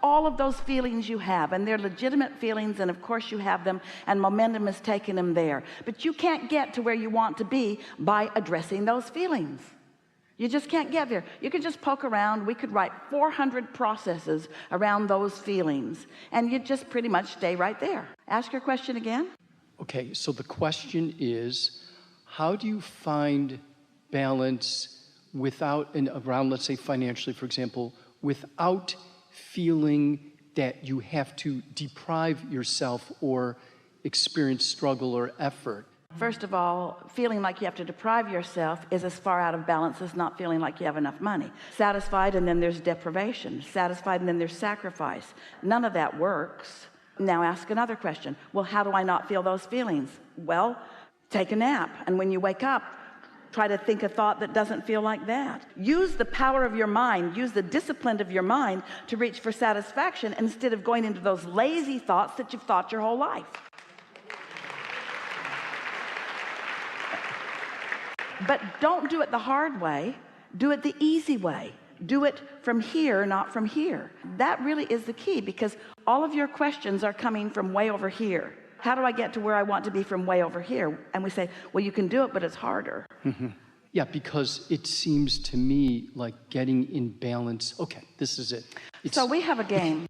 all of those feelings you have, and they're legitimate feelings, and of course you have them, and momentum is taking them there, but you can't get to where you want to be by addressing those feelings. You just can't get there. You could just poke around. We could write 400 processes around those feelings, and you just pretty much stay right there. Ask your question again. Okay, so the question is, how do you find balance without, around, let's say financially, for example, without feeling that you have to deprive yourself or experience struggle or effort? First of all, feeling like you have to deprive yourself is as far out of balance as not feeling like you have enough money. Satisfied, and then there's deprivation. Satisfied, and then there's sacrifice. None of that works. Now ask another question. Well, how do I not feel those feelings? Well, take a nap, and when you wake up, try to think a thought that doesn't feel like that. Use the power of your mind, use the discipline of your mind to reach for satisfaction instead of going into those lazy thoughts that you've thought your whole life. But don't do it the hard way. Do it the easy way. Do it from here, not from here. That really is the key, because all of your questions are coming from way over here. How do I get to where I want to be from way over here? And we say, well, you can do it, but it's harder. Mm-hmm. Yeah, because it seems to me like getting in balance. Okay, this is it. So we have a game.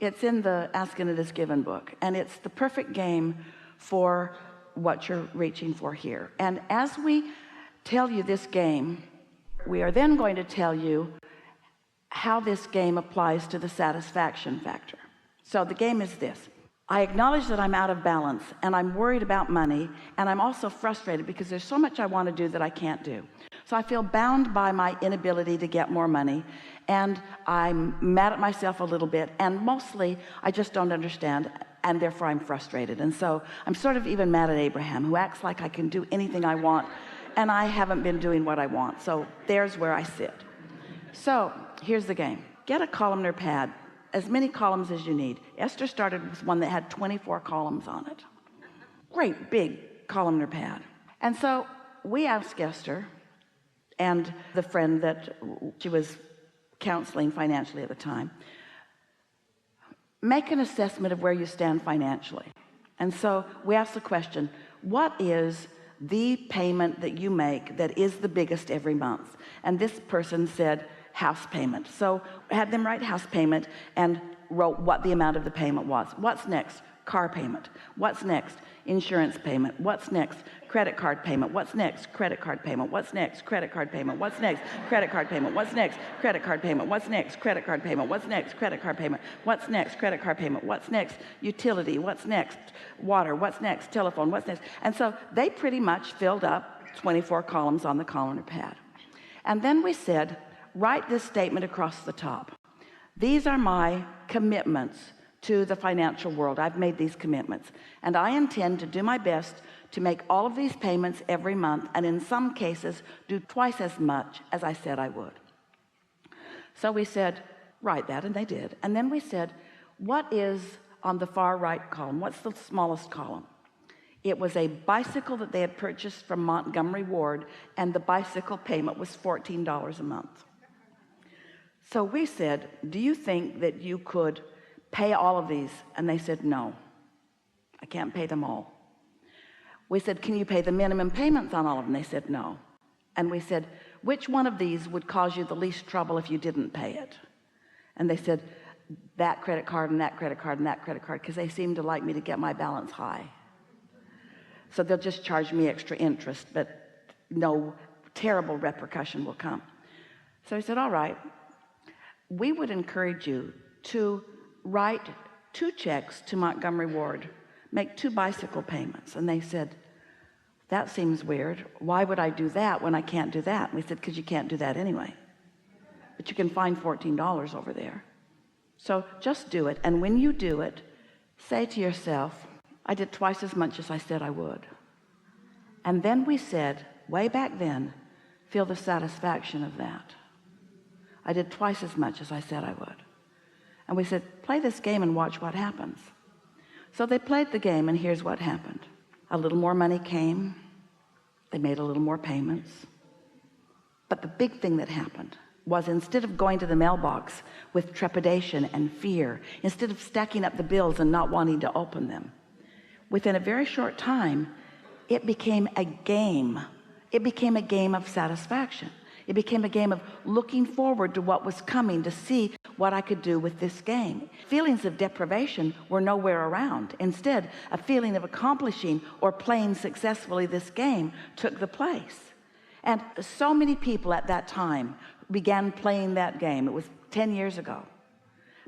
It's in the Ask and It Is Given book, and it's the perfect game for what you're reaching for here. And as we tell you this game, we are then going to tell you how this game applies to the satisfaction factor. So the game is this. I acknowledge that I'm out of balance, and I'm worried about money, and I'm also frustrated because there's so much I want to do that I can't do. So I feel bound by my inability to get more money, and I'm mad at myself a little bit, and mostly I just don't understand, and therefore I'm frustrated. And so I'm sort of even mad at Abraham, who acts like I can do anything I want, and I haven't been doing what I want. So there's where I sit. So here's the game. Get a columnar pad, as many columns as you need. Esther started with one that had 24 columns on it. Great big columnar pad. And so we asked Esther and the friend that she was counseling financially at the time, make an assessment of where you stand financially. And so we asked the question, what is the payment that you make that is the biggest every month? And this person said house payment. So I had them write house payment and wrote what the amount of the payment was. What's next? Car payment. What's next? Insurance payment. What's next? Credit card payment. What's next? Credit card payment. What's next? Credit card payment. What's next? Credit card payment. What's next? Credit card payment. What's next? Credit card payment. What's next? Credit card payment. What's next? Credit card payment. What's next? Utility. What's next? Water. What's next? Telephone. What's next? And so they pretty much filled up 24 columns on the columnar pad. And then we said, write this statement across the top. These are my commitments to the financial world. I've made these commitments, and I intend to do my best to make all of these payments every month, and in some cases do twice as much as I said I would. So we said, write that, and they did. And then we said, what is on the far right column? What's the smallest column? It was a bicycle that they had purchased from Montgomery Ward, and the bicycle payment was $14 a month. So we said, do you think that you could pay all of these? And they said, no, I can't pay them all. We said, can you pay the minimum payments on all of them? They said, no. And we said, which one of these would cause you the least trouble if you didn't pay it? And they said, that credit card and that credit card and that credit card, because they seem to like me to get my balance high. So they'll just charge me extra interest, but no terrible repercussion will come. So he said, all right, we would encourage you to write 2 checks to Montgomery Ward, make 2 bicycle payments. And they said, that seems weird. Why would I do that when I can't do that? And we said, because you can't do that anyway. But you can find $14 over there. So just do it. And when you do it, say to yourself, I did twice as much as I said I would. And then we said, way back then, feel the satisfaction of that. I did twice as much as I said I would. And we said, play this game and watch what happens. So they played the game, and here's what happened. A little more money came. They made a little more payments. But the big thing that happened was, instead of going to the mailbox with trepidation and fear, instead of stacking up the bills and not wanting to open them, within a very short time, it became a game. It became a game of satisfaction. It became a game of looking forward to what was coming, to see what I could do with this game. Feelings of deprivation were nowhere around. Instead, a feeling of accomplishing or playing successfully this game took the place. And so many people at that time began playing that game. It was 10 years ago.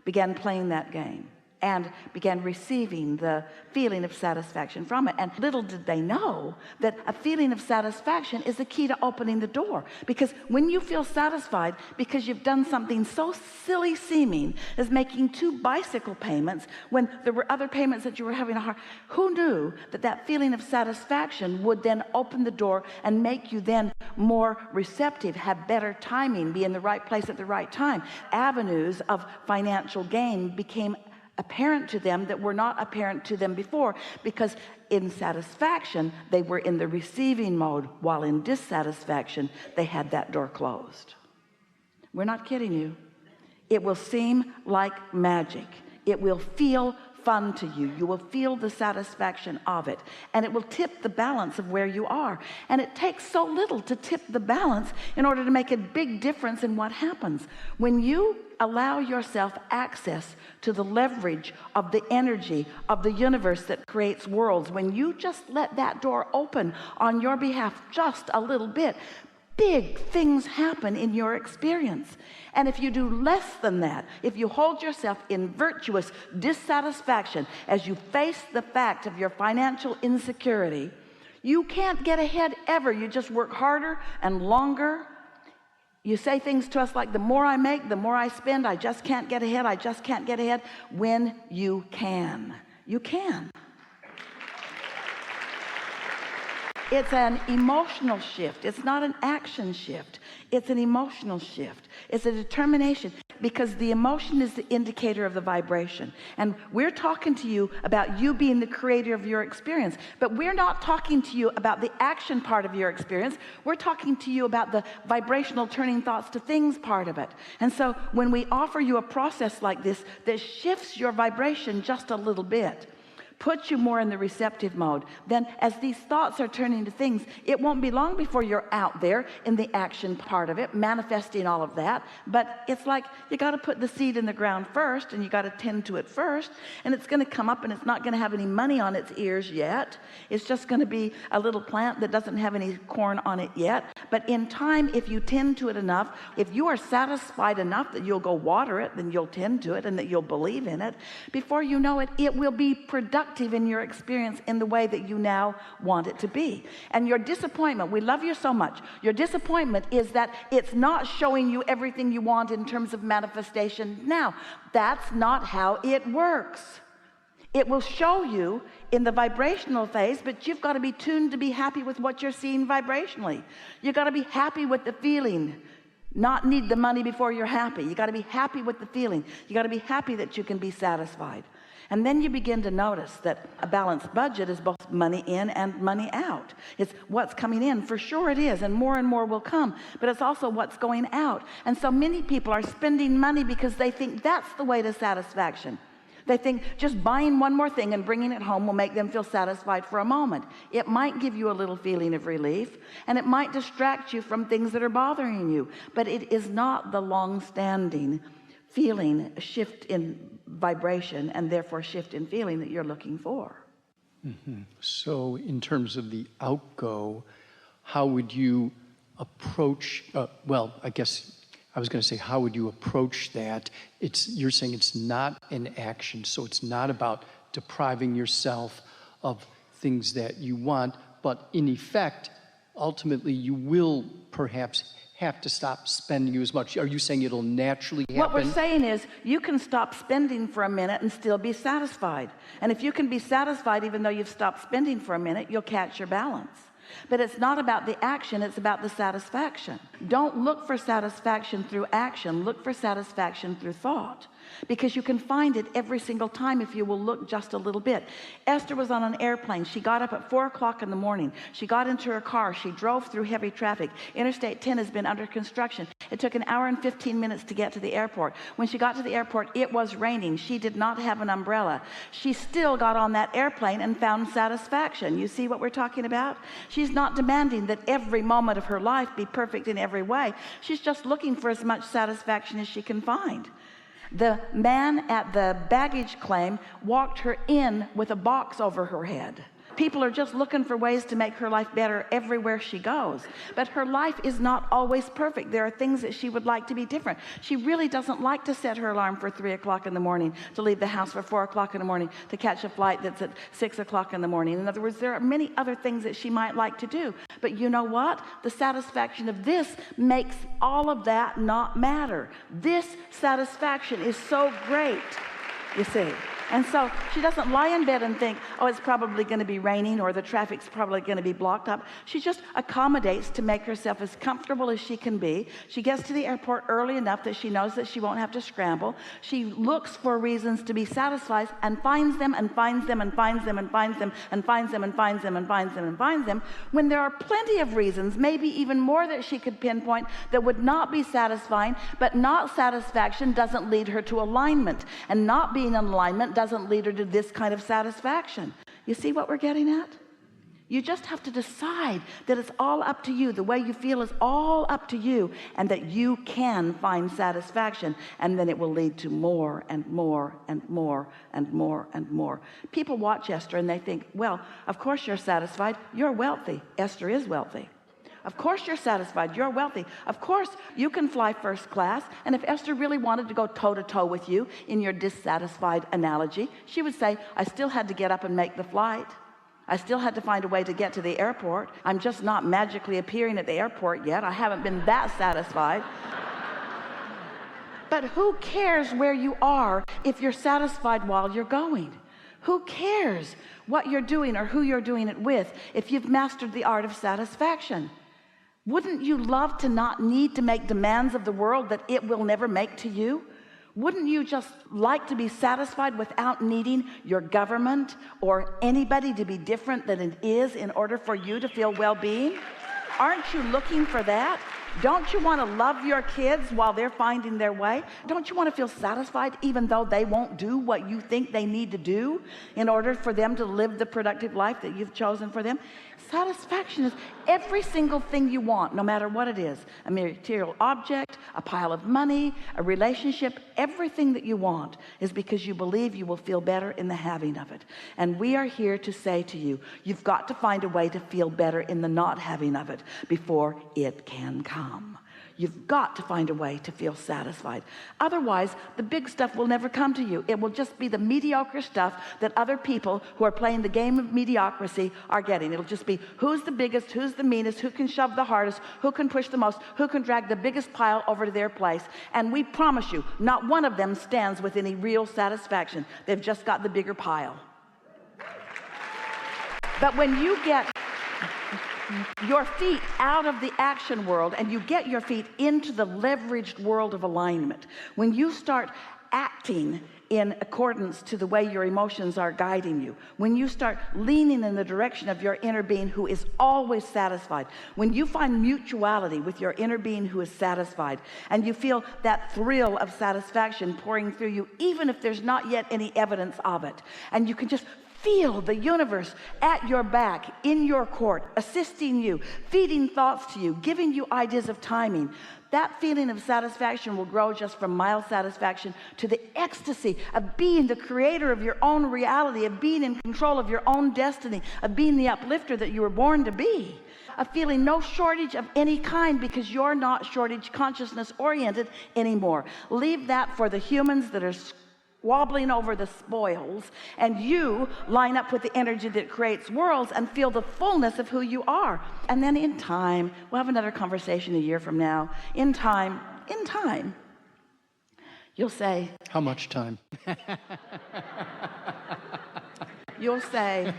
Began playing that game and began receiving the feeling of satisfaction from it. And little did they know that a feeling of satisfaction is the key to opening the door. Because when you feel satisfied because you've done something so silly seeming as making 2 bicycle payments when there were other payments that you were having a hard, who knew that that feeling of satisfaction would then open the door and make you then more receptive, have better timing, be in the right place at the right time. Avenues of financial gain became apparent to them that were not apparent to them before, because in satisfaction they were in the receiving mode, while in dissatisfaction they had that door closed. We're not kidding you. It will seem like magic. It will feel fun to you. You will feel the satisfaction of it, and it will tip the balance of where you are. And it takes so little to tip the balance in order to make a big difference in what happens. When you allow yourself access to the leverage of the energy of the universe that creates worlds, when you just let that door open on your behalf just a little bit, big things happen in your experience. And if you do less than that, if you hold yourself in virtuous dissatisfaction as you face the fact of your financial insecurity, you can't get ahead ever. You just work harder and longer. You say things to us like, the more I make, the more I spend. I just can't get ahead. I just can't get ahead. When you can. You can. It's an emotional shift. It's not an action shift. It's an emotional shift. It's a determination, because the emotion is the indicator of the vibration. And we're talking to you about you being the creator of your experience, but we're not talking to you about the action part of your experience. We're talking to you about the vibrational turning thoughts to things part of it. And so when we offer you a process like this that shifts your vibration just a little bit, puts you more in the receptive mode, then as these thoughts are turning to things, it won't be long before you're out there in the action part of it, manifesting all of that. But it's like you got to put the seed in the ground first, and you got to tend to it first, and it's going to come up, and it's not going to have any money on its ears yet. It's just going to be a little plant that doesn't have any corn on it yet. But in time, if you tend to it enough, if you are satisfied enough that you'll go water it, then you'll tend to it and that you'll believe in it, before you know it, it will be productive in your experience in the way that you now want it to be. And your disappointment, we love you so much, your disappointment is that it's not showing you everything you want in terms of manifestation now. That's not how it works. It will show you in the vibrational phase, but you've got to be tuned to be happy with what you're seeing vibrationally. You've got to be happy with the feeling, not need the money before you're happy. You got to be happy with the feeling. You got to be happy that you can be satisfied. And then you begin to notice that a balanced budget is both money in and money out. It's what's coming in, for sure it is, and more will come, but it's also what's going out. And so many people are spending money because they think that's the way to satisfaction. They think just buying one more thing and bringing it home will make them feel satisfied for a moment. It might give you a little feeling of relief, and it might distract you from things that are bothering you, but it is not the long-standing feeling, shift in vibration, and therefore shift in feeling that you're looking for. Mm-hmm. So in terms of the outgo, how would you approach, I guess I was going to say, how would you approach that? You're saying it's not an action, so it's not about depriving yourself of things that you want, but in effect, ultimately you will perhaps have to stop spending as much. Are you saying it'll naturally happen? What we're saying is you can stop spending for a minute and still be satisfied. And if you can be satisfied even though you've stopped spending for a minute, you'll catch your balance. But it's not about the action, it's about the satisfaction. Don't look for satisfaction through action, look for satisfaction through thought. Because you can find it every single time if you will look just a little bit. Esther was on an airplane. She got up at 4 o'clock in the morning. She got into her car. She drove through heavy traffic. Interstate 10 has been under construction. It took an hour and 15 minutes to get to the airport. When she got to the airport, it was raining. She did not have an umbrella. She still got on that airplane and found satisfaction. You see what we're talking about? She's not demanding that every moment of her life be perfect in every way. She's just looking for as much satisfaction as she can find. The man at the baggage claim walked her in with a box over her head. People are just looking for ways to make her life better everywhere she goes. But her life is not always perfect. There are things that she would like to be different. She really doesn't like to set her alarm for 3 o'clock in the morning, to leave the house for 4 o'clock in the morning, to catch a flight that's at 6 o'clock in the morning. In other words, there are many other things that she might like to do. But you know what? The satisfaction of this makes all of that not matter. This satisfaction is so great, you see. And so she doesn't lie in bed and think, oh, it's probably going to be raining or the traffic's probably going to be blocked up. She just accommodates to make herself as comfortable as she can be. She gets to the airport early enough that she knows that she won't have to scramble. She looks for reasons to be satisfied and finds them and finds them and finds them and finds them and finds them and finds them and finds them and finds them, when there are plenty of reasons, maybe even more that she could pinpoint, that would not be satisfying. But not satisfaction doesn't lead her to alignment, and not being in alignment doesn't lead her to this kind of satisfaction. You see what we're getting at? You just have to decide that it's all up to you. The way you feel is all up to you, and that you can find satisfaction, and then it will lead to more and more and more and more and more. People watch Esther and they think, well, of course you're satisfied. You're wealthy. Esther is wealthy. Of course you're satisfied. You're wealthy. Of course you can fly first class. And if Esther really wanted to go toe-to-toe with you in your dissatisfied analogy, she would say, I still had to get up and make the flight. I still had to find a way to get to the airport. I'm just not magically appearing at the airport yet. I haven't been that satisfied. But who cares where you are if you're satisfied while you're going? Who cares what you're doing or who you're doing it with if you've mastered the art of satisfaction? Wouldn't you love to not need to make demands of the world that it will never make to you? Wouldn't you just like to be satisfied without needing your government or anybody to be different than it is in order for you to feel well-being? Aren't you looking for that? Don't you want to love your kids while they're finding their way? Don't you want to feel satisfied even though they won't do what you think they need to do in order for them to live the productive life that you've chosen for them? Satisfaction is every single thing you want, no matter what it is. A material object, a pile of money, a relationship. Everything that you want is because you believe you will feel better in the having of it. And we are here to say to you, you've got to find a way to feel better in the not having of it before it can come. You've got to find a way to feel satisfied. Otherwise, the big stuff will never come to you. It will just be the mediocre stuff that other people who are playing the game of mediocrity are getting. It'll just be who's the biggest, who's the meanest, who can shove the hardest, who can push the most, who can drag the biggest pile over to their place. And we promise you, not one of them stands with any real satisfaction. They've just got the bigger pile. But when you get your feet out of the action world and you get your feet into the leveraged world of alignment, when you start acting in accordance to the way your emotions are guiding you, when you start leaning in the direction of your inner being who is always satisfied, when you find mutuality with your inner being who is satisfied, and you feel that thrill of satisfaction pouring through you, even if there's not yet any evidence of it, and you can just feel the universe at your back, in your court, assisting you, feeding thoughts to you, giving you ideas of timing. That feeling of satisfaction will grow just from mild satisfaction to the ecstasy of being the creator of your own reality, of being in control of your own destiny, of being the uplifter that you were born to be, of feeling no shortage of any kind because you're not shortage consciousness oriented anymore. Leave that for the humans that are wobbling over the spoils, and you line up with the energy that creates worlds and feel the fullness of who you are. And then in time, we'll have another conversation a year from now. In time, you'll say, how much time? You'll say,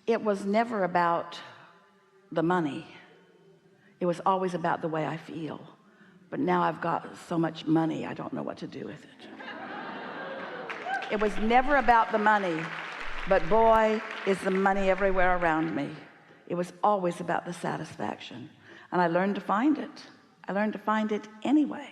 it was never about the money. It was always about the way I feel. But now I've got so much money, I don't know what to do with it. It was never about the money, but boy, is the money everywhere around me. It was always about the satisfaction. And I learned to find it. I learned to find it anyway.